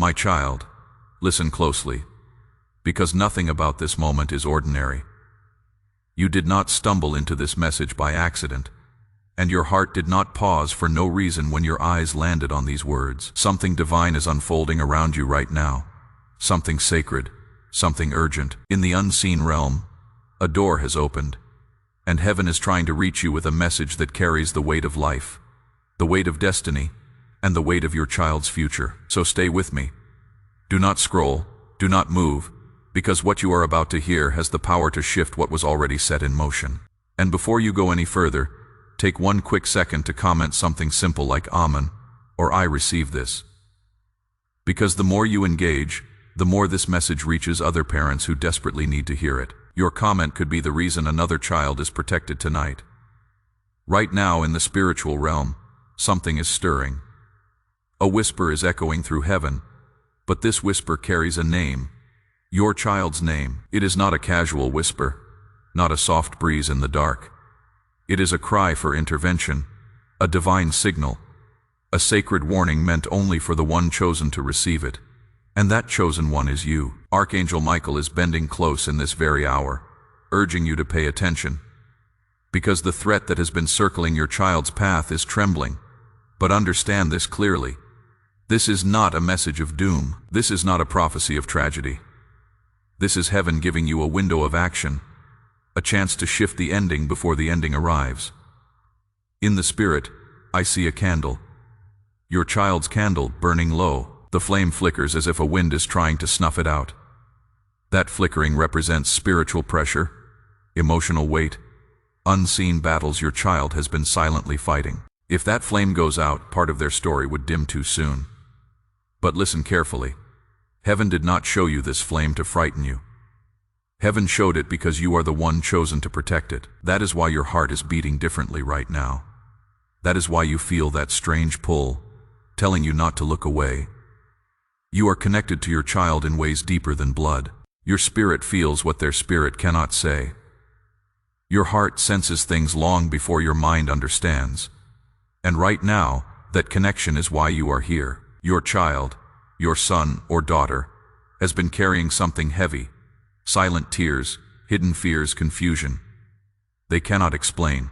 My child, listen closely, because nothing about this moment is ordinary. You did not stumble into this message by accident, and your heart did not pause for no reason when your eyes landed on these words. Something divine is unfolding around you right now. Something sacred, something urgent. In the unseen realm, a door has opened, and heaven is trying to reach you with a message that carries the weight of life, the weight of destiny, and the weight of your child's future. So stay with me. Do not scroll, do not move, because what you are about to hear has the power to shift what was already set in motion. And before you go any further, take one quick second to comment something simple like Amen or I receive this. Because the more you engage, the more this message reaches other parents who desperately need to hear it. Your comment could be the reason another child is protected tonight. Right now in the spiritual realm, something is stirring. A whisper is echoing through heaven, but this whisper carries a name. Your child's name. It is not a casual whisper, not a soft breeze in the dark. It is a cry for intervention, a divine signal, a sacred warning meant only for the one chosen to receive it. And that chosen one is you. Archangel Michael is bending close in this very hour, urging you to pay attention. Because the threat that has been circling your child's path is trembling. But understand this clearly. This is not a message of doom. This is not a prophecy of tragedy. This is heaven giving you a window of action, a chance to shift the ending before the ending arrives. In the spirit, I see a candle. Your child's candle burning low. The flame flickers as if a wind is trying to snuff it out. That flickering represents spiritual pressure, emotional weight, unseen battles your child has been silently fighting. If that flame goes out, part of their story would dim too soon. But listen carefully. Heaven did not show you this flame to frighten you. Heaven showed it because you are the one chosen to protect it. That is why your heart is beating differently right now. That is why you feel that strange pull, telling you not to look away. You are connected to your child in ways deeper than blood. Your spirit feels what their spirit cannot say. Your heart senses things long before your mind understands. And right now, that connection is why you are here. Your child, your son or daughter, has been carrying something heavy. Silent tears, hidden fears, confusion. They cannot explain.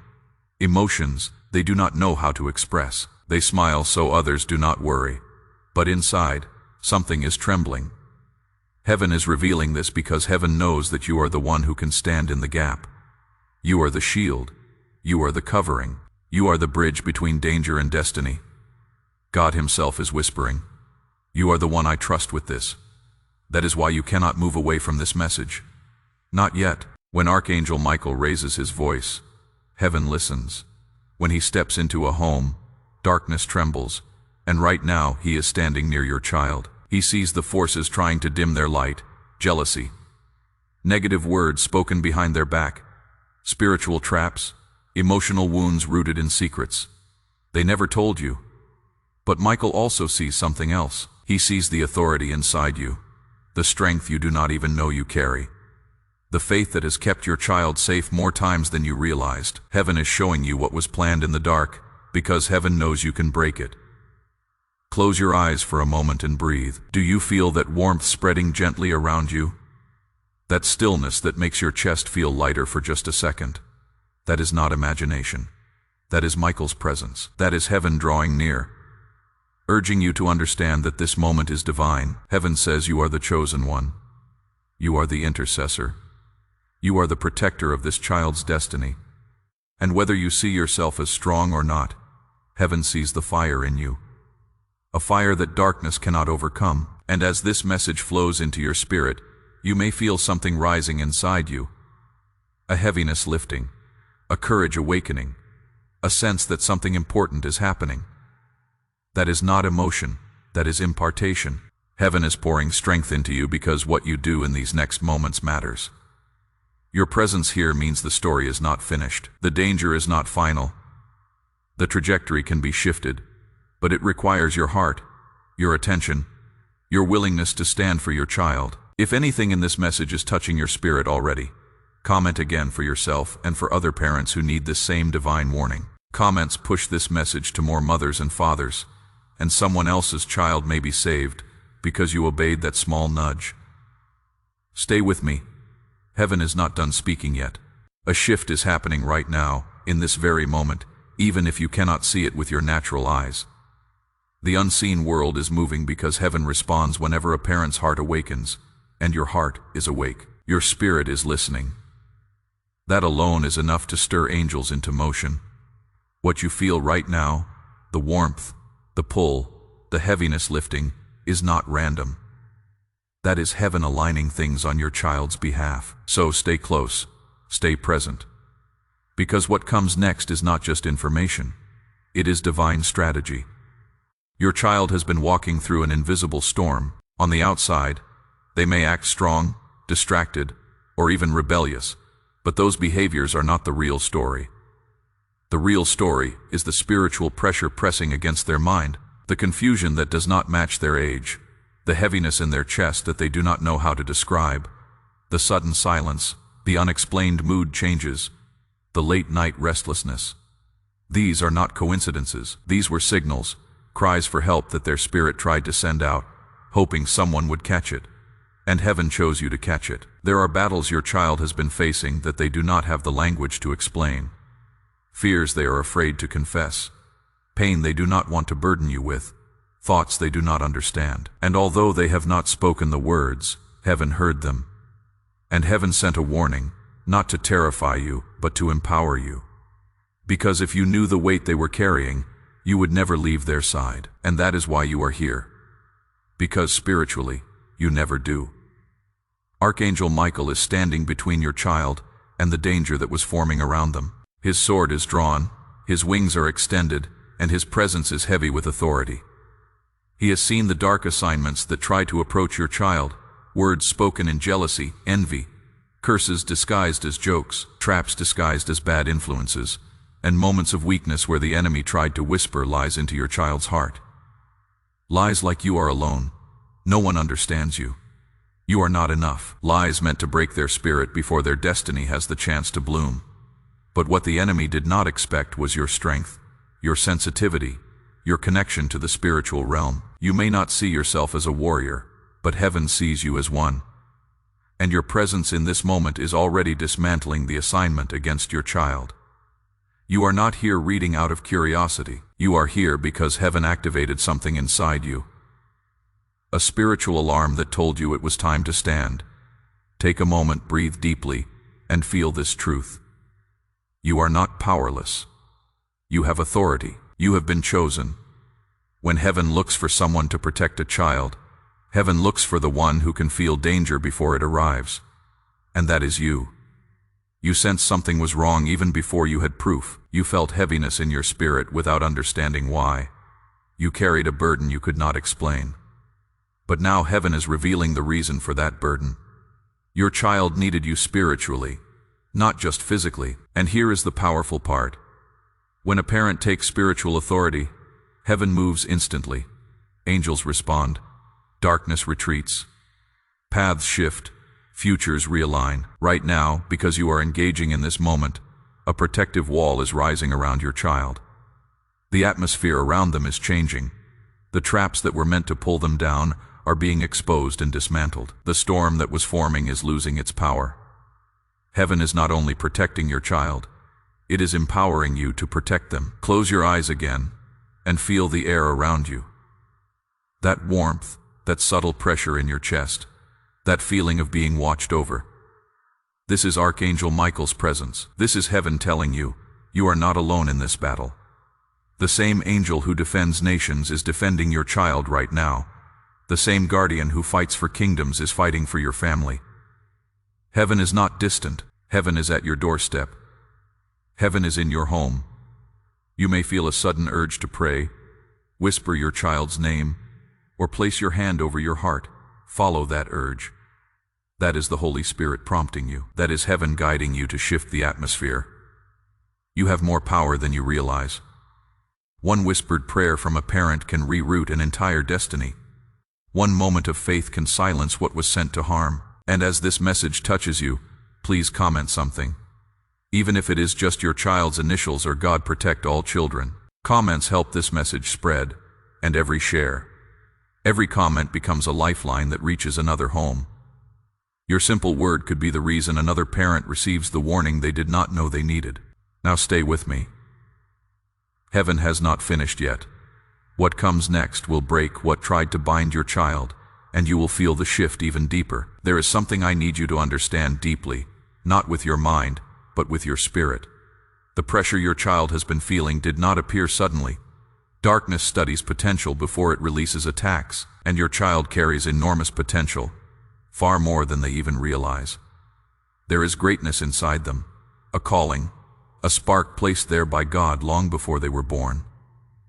Emotions they do not know how to express. They smile so others do not worry. But inside, something is trembling. Heaven is revealing this because heaven knows that you are the one who can stand in the gap. You are the shield. You are the covering. You are the bridge between danger and destiny. God himself is whispering, "You are the one I trust with this." That is why you cannot move away from this message. Not yet. When Archangel Michael raises his voice, heaven listens. When he steps into a home, darkness trembles, and right now he is standing near your child. He sees the forces trying to dim their light, jealousy, negative words spoken behind their back, spiritual traps, emotional wounds rooted in secrets. They never told you. But Michael also sees something else. He sees the authority inside you, the strength you do not even know you carry, the faith that has kept your child safe more times than you realized. Heaven is showing you what was planned in the dark, because heaven knows you can break it. Close your eyes for a moment and breathe. Do you feel that warmth spreading gently around you? That stillness that makes your chest feel lighter for just a second? That is not imagination. That is Michael's presence. That is heaven drawing near, urging you to understand that this moment is divine. Heaven says you are the chosen one. You are the intercessor. You are the protector of this child's destiny. And whether you see yourself as strong or not, heaven sees the fire in you. A fire that darkness cannot overcome. And as this message flows into your spirit, you may feel something rising inside you. A heaviness lifting, a courage awakening, a sense that something important is happening. That is not emotion, that is impartation. Heaven is pouring strength into you because what you do in these next moments matters. Your presence here means the story is not finished. The danger is not final. The trajectory can be shifted, but it requires your heart, your attention, your willingness to stand for your child. If anything in this message is touching your spirit already, comment again for yourself and for other parents who need this same divine warning. Comments push this message to more mothers and fathers, and someone else's child may be saved, because you obeyed that small nudge. Stay with me. Heaven is not done speaking yet. A shift is happening right now, in this very moment, even if you cannot see it with your natural eyes. The unseen world is moving because heaven responds whenever a parent's heart awakens, and your heart is awake. Your spirit is listening. That alone is enough to stir angels into motion. What you feel right now, the warmth, the pull, the heaviness lifting, is not random. That is heaven aligning things on your child's behalf. So stay close, stay present. Because what comes next is not just information, it is divine strategy. Your child has been walking through an invisible storm. On the outside, they may act strong, distracted, or even rebellious, but those behaviors are not the real story. The real story is the spiritual pressure pressing against their mind, the confusion that does not match their age, the heaviness in their chest that they do not know how to describe, the sudden silence, the unexplained mood changes, the late-night restlessness. These are not coincidences. These were signals, cries for help that their spirit tried to send out, hoping someone would catch it. And heaven chose you to catch it. There are battles your child has been facing that they do not have the language to explain, fears they are afraid to confess, pain they do not want to burden you with, thoughts they do not understand. And although they have not spoken the words, heaven heard them. And heaven sent a warning, not to terrify you, but to empower you. Because if you knew the weight they were carrying, you would never leave their side. And that is why you are here. Because spiritually, you never do. Archangel Michael is standing between your child and the danger that was forming around them. His sword is drawn, his wings are extended, and his presence is heavy with authority. He has seen the dark assignments that try to approach your child, words spoken in jealousy, envy, curses disguised as jokes, traps disguised as bad influences, and moments of weakness where the enemy tried to whisper lies into your child's heart. Lies like you are alone. No one understands you. You are not enough. Lies meant to break their spirit before their destiny has the chance to bloom. But what the enemy did not expect was your strength, your sensitivity, your connection to the spiritual realm. You may not see yourself as a warrior, but heaven sees you as one. And your presence in this moment is already dismantling the assignment against your child. You are not here reading out of curiosity. You are here because heaven activated something inside you. A spiritual alarm that told you it was time to stand. Take a moment, breathe deeply, and feel this truth. You are not powerless. You have authority. You have been chosen. When heaven looks for someone to protect a child, heaven looks for the one who can feel danger before it arrives. And that is you. You sensed something was wrong even before you had proof. You felt heaviness in your spirit without understanding why. You carried a burden you could not explain. But now heaven is revealing the reason for that burden. Your child needed you spiritually, not just physically. And here is the powerful part. When a parent takes spiritual authority, heaven moves instantly. Angels respond. Darkness retreats. Paths shift. Futures realign. Right now, because you are engaging in this moment, a protective wall is rising around your child. The atmosphere around them is changing. The traps that were meant to pull them down are being exposed and dismantled. The storm that was forming is losing its power. Heaven is not only protecting your child, it is empowering you to protect them. Close your eyes again and feel the air around you. That warmth, that subtle pressure in your chest, that feeling of being watched over. This is Archangel Michael's presence. This is heaven telling you, you are not alone in this battle. The same angel who defends nations is defending your child right now. The same guardian who fights for kingdoms is fighting for your family. Heaven is not distant. Heaven is at your doorstep. Heaven is in your home. You may feel a sudden urge to pray, whisper your child's name, or place your hand over your heart. Follow that urge. That is the Holy Spirit prompting you. That is heaven guiding you to shift the atmosphere. You have more power than you realize. One whispered prayer from a parent can reroute an entire destiny. One moment of faith can silence what was sent to harm. And as this message touches you, please comment something. Even if it is just your child's initials or God protect all children. Comments help this message spread, and every share, Every comment becomes a lifeline that reaches another home. Your simple word could be the reason another parent receives the warning they did not know they needed. Now stay with me. Heaven has not finished yet. What comes next will break what tried to bind your child, and you will feel the shift even deeper. There is something I need you to understand deeply, not with your mind, but with your spirit. The pressure your child has been feeling did not appear suddenly. Darkness studies potential before it releases attacks, and your child carries enormous potential, far more than they even realize. There is greatness inside them, a calling, a spark placed there by God long before they were born.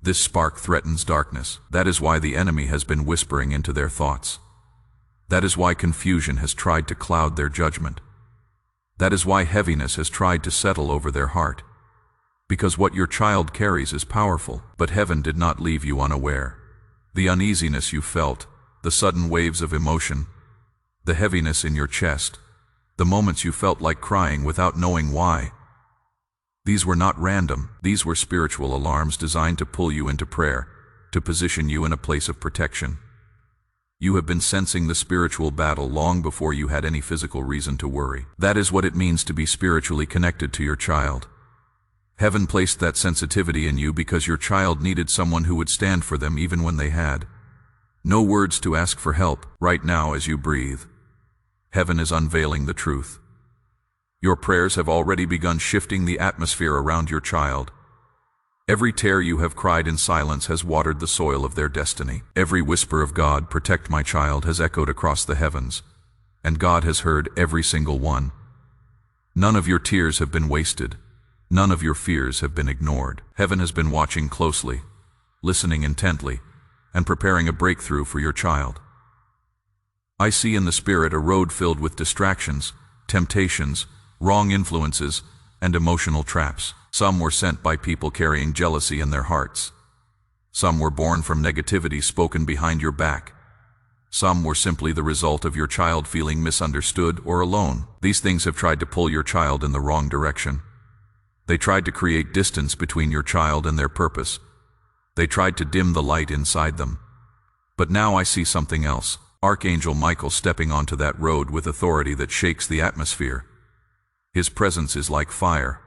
This spark threatens darkness. That is why the enemy has been whispering into their thoughts. That is why confusion has tried to cloud their judgment. That is why heaviness has tried to settle over their heart. Because what your child carries is powerful, but heaven did not leave you unaware. The uneasiness you felt, the sudden waves of emotion, the heaviness in your chest, the moments you felt like crying without knowing why. These were not random. These were spiritual alarms designed to pull you into prayer, to position you in a place of protection. You have been sensing the spiritual battle long before you had any physical reason to worry. That is what it means to be spiritually connected to your child. Heaven placed that sensitivity in you because your child needed someone who would stand for them even when they had no words to ask for help. Right now, as you breathe, heaven is unveiling the truth. Your prayers have already begun shifting the atmosphere around your child. Every tear you have cried in silence has watered the soil of their destiny. Every whisper of God, protect my child, has echoed across the heavens, and God has heard every single one. None of your tears have been wasted. None of your fears have been ignored. Heaven has been watching closely, listening intently, and preparing a breakthrough for your child. I see in the spirit a road filled with distractions, temptations, wrong influences, and emotional traps. Some were sent by people carrying jealousy in their hearts. Some were born from negativity spoken behind your back. Some were simply the result of your child feeling misunderstood or alone. These things have tried to pull your child in the wrong direction. They tried to create distance between your child and their purpose. They tried to dim the light inside them. But now I see something else. Archangel Michael stepping onto that road with authority that shakes the atmosphere. His presence is like fire,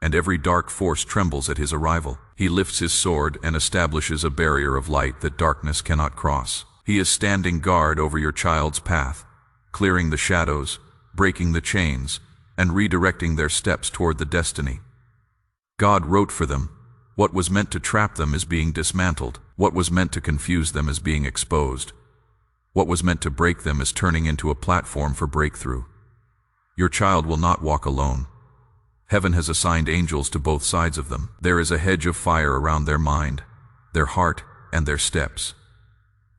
and every dark force trembles at his arrival. He lifts his sword and establishes a barrier of light that darkness cannot cross. He is standing guard over your child's path, clearing the shadows, breaking the chains, and redirecting their steps toward the destiny God wrote for them. What was meant to trap them is being dismantled. What was meant to confuse them is being exposed. What was meant to break them is turning into a platform for breakthrough. Your child will not walk alone. Heaven has assigned angels to both sides of them. There is a hedge of fire around their mind, their heart, and their steps.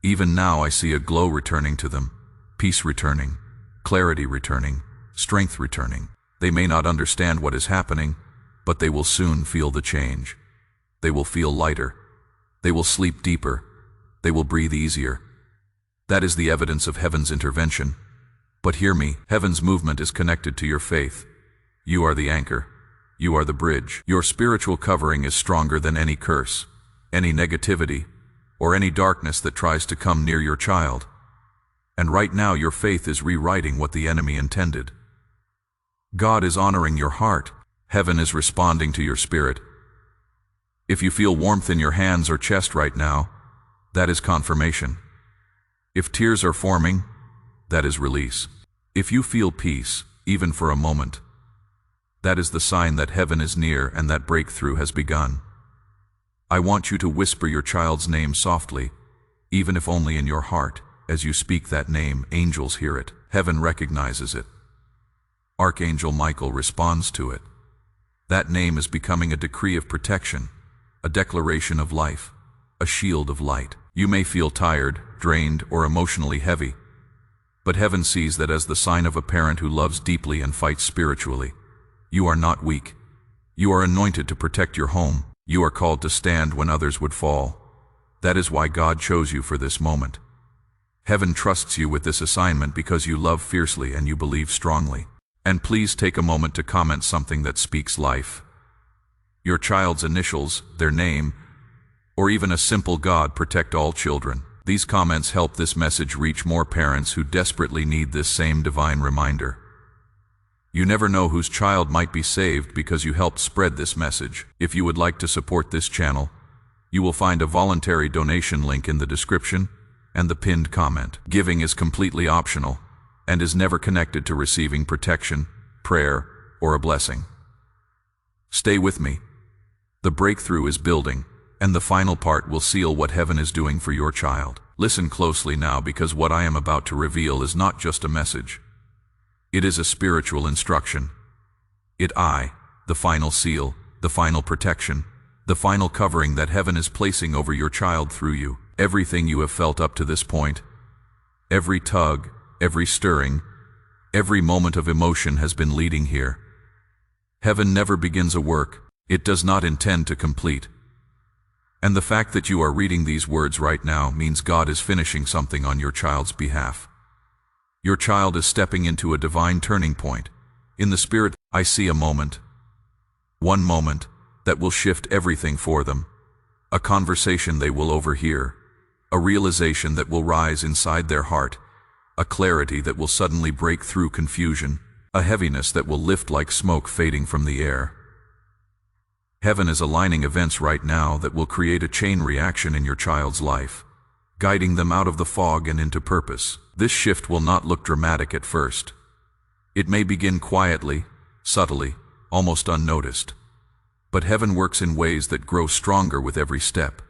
Even now I see a glow returning to them, peace returning, clarity returning, strength returning. They may not understand what is happening, but they will soon feel the change. They will feel lighter. They will sleep deeper. They will breathe easier. That is the evidence of heaven's intervention. But hear me, heaven's movement is connected to your faith. You are the anchor. You are the bridge. Your spiritual covering is stronger than any curse, any negativity, or any darkness that tries to come near your child. And right now your faith is rewriting what the enemy intended. God is honoring your heart. Heaven is responding to your spirit. If you feel warmth in your hands or chest right now, that is confirmation. If tears are forming, that is release. If you feel peace, even for a moment, that is the sign that heaven is near and that breakthrough has begun. I want you to whisper your child's name softly, even if only in your heart. As you speak that name, angels hear it. Heaven recognizes it. Archangel Michael responds to it. That name is becoming a decree of protection, a declaration of life, a shield of light. You may feel tired, drained, or emotionally heavy, but heaven sees that as the sign of a parent who loves deeply and fights spiritually. You are not weak. You are anointed to protect your home. You are called to stand when others would fall. That is why God chose you for this moment. Heaven trusts you with this assignment because you love fiercely and you believe strongly. And please take a moment to comment something that speaks life. Your child's initials, their name, or even a simple "God protect all children." These comments help this message reach more parents who desperately need this same divine reminder. You never know whose child might be saved because you helped spread this message. If you would like to support this channel, you will find a voluntary donation link in the description and the pinned comment. Giving is completely optional and is never connected to receiving protection, prayer, or a blessing. Stay with me. The breakthrough is building, and the final part will seal what heaven is doing for your child. Listen closely now, because what I am about to reveal is not just a message. It is a spiritual instruction. The final seal, the final protection, the final covering that heaven is placing over your child through you. Everything you have felt up to this point, every tug, every stirring, every moment of emotion has been leading here. Heaven never begins a work it does not intend to complete. And the fact that you are reading these words right now means God is finishing something on your child's behalf. Your child is stepping into a divine turning point. In the Spirit, I see a moment. One moment that will shift everything for them. A conversation they will overhear. A realization that will rise inside their heart. A clarity that will suddenly break through confusion. A heaviness that will lift like smoke fading from the air. Heaven is aligning events right now that will create a chain reaction in your child's life, guiding them out of the fog and into purpose. This shift will not look dramatic at first. It may begin quietly, subtly, almost unnoticed. But heaven works in ways that grow stronger with every step.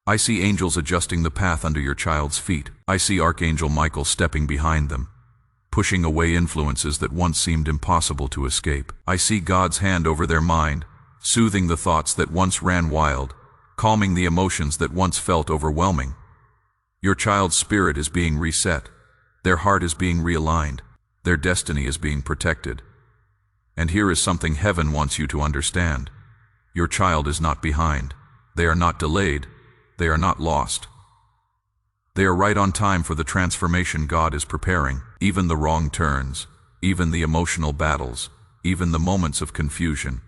I see angels adjusting the path under your child's feet. I see Archangel Michael stepping behind them, pushing away influences that once seemed impossible to escape. I see God's hand over their mind, soothing the thoughts that once ran wild, calming the emotions that once felt overwhelming. Your child's spirit is being reset. Their heart is being realigned. Their destiny is being protected. And here is something heaven wants you to understand. Your child is not behind. They are not delayed. They are not lost. They are right on time for the transformation God is preparing. Even the wrong turns, even the emotional battles, even the moments of confusion,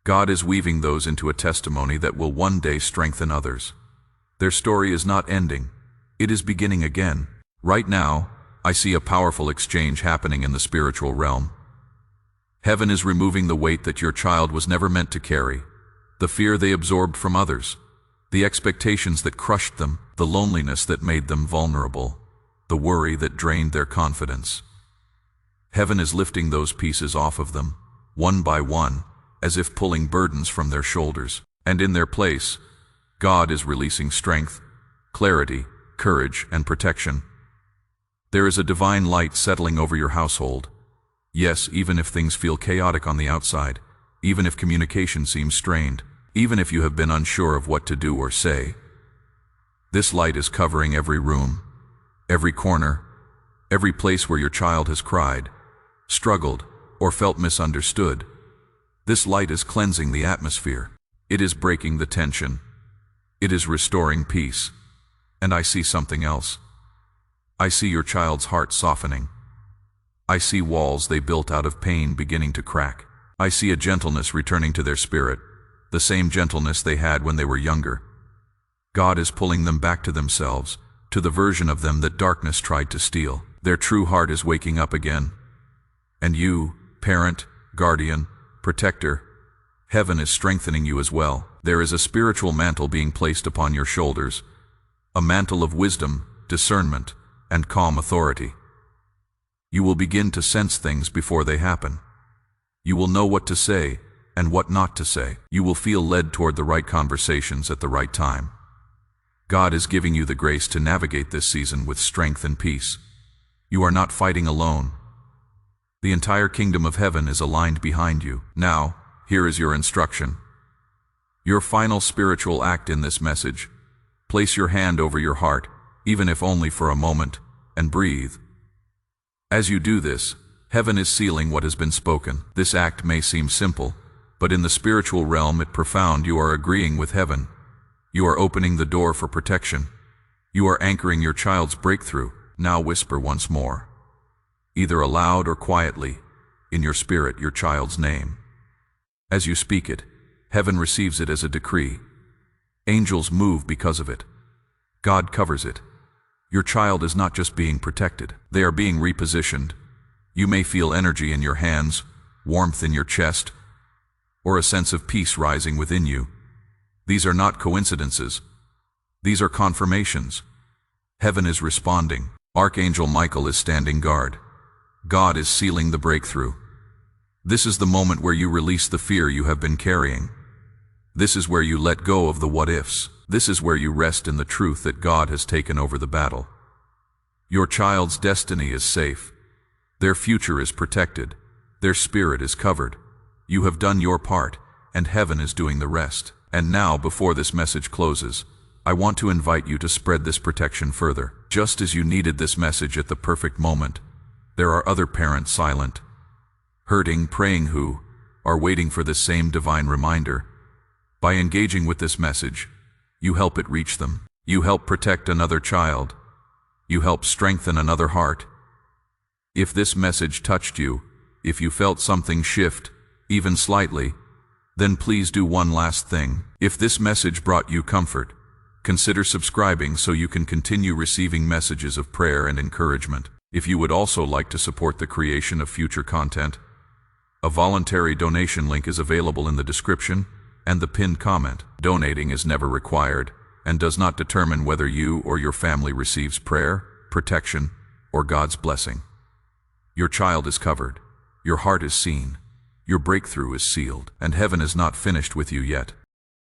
God is weaving those into a testimony that will one day strengthen others. Their story is not ending. It is beginning again. Right now, I see a powerful exchange happening in the spiritual realm. Heaven is removing the weight that your child was never meant to carry, the fear they absorbed from others, the expectations that crushed them, the loneliness that made them vulnerable, the worry that drained their confidence. Heaven is lifting those pieces off of them, one by one, as if pulling burdens from their shoulders. And in their place, God is releasing strength, clarity, courage, and protection. There is a divine light settling over your household. Yes, even if things feel chaotic on the outside, even if communication seems strained, even if you have been unsure of what to do or say, this light is covering every room, every corner, every place where your child has cried, struggled, or felt misunderstood. This light is cleansing the atmosphere. It is breaking the tension. It is restoring peace. And I see something else. I see your child's heart softening. I see walls they built out of pain beginning to crack. I see a gentleness returning to their spirit, the same gentleness they had when they were younger. God is pulling them back to themselves, to the version of them that darkness tried to steal. Their true heart is waking up again. And you, parent, guardian, protector, heaven is strengthening you as well. There is a spiritual mantle being placed upon your shoulders, a mantle of wisdom, discernment, and calm authority. You will begin to sense things before they happen. You will know what to say and what not to say. You will feel led toward the right conversations at the right time. God is giving you the grace to navigate this season with strength and peace. You are not fighting alone. The entire kingdom of heaven is aligned behind you. Now, here is your instruction. Your final spiritual act in this message. Place your hand over your heart, even if only for a moment, and breathe. As you do this, heaven is sealing what has been spoken. This act may seem simple, but in the spiritual realm it's profound. You are agreeing with heaven. You are opening the door for protection. You are anchoring your child's breakthrough. Now whisper once more, either aloud or quietly, in your spirit, your child's name. As you speak it, heaven receives it as a decree. Angels move because of it. God covers it. Your child is not just being protected. They are being repositioned. You may feel energy in your hands, warmth in your chest, or a sense of peace rising within you. These are not coincidences. These are confirmations. Heaven is responding. Archangel Michael is standing guard. God is sealing the breakthrough. This is the moment where you release the fear you have been carrying. This is where you let go of the what-ifs. This is where you rest in the truth that God has taken over the battle. Your child's destiny is safe. Their future is protected. Their spirit is covered. You have done your part, and heaven is doing the rest. And now, before this message closes, I want to invite you to spread this protection further. Just as you needed this message at the perfect moment, there are other parents silent, hurting, praying who are waiting for this same divine reminder. By engaging with this message, you help it reach them. You help protect another child. You help strengthen another heart. If this message touched you, if you felt something shift, even slightly, then please do one last thing. If this message brought you comfort, consider subscribing so you can continue receiving messages of prayer and encouragement. If you would also like to support the creation of future content, a voluntary donation link is available in the description and the pinned comment. Donating is never required and does not determine whether you or your family receives prayer, protection, or God's blessing. Your child is covered. Your heart is seen. Your breakthrough is sealed, and heaven is not finished with you yet.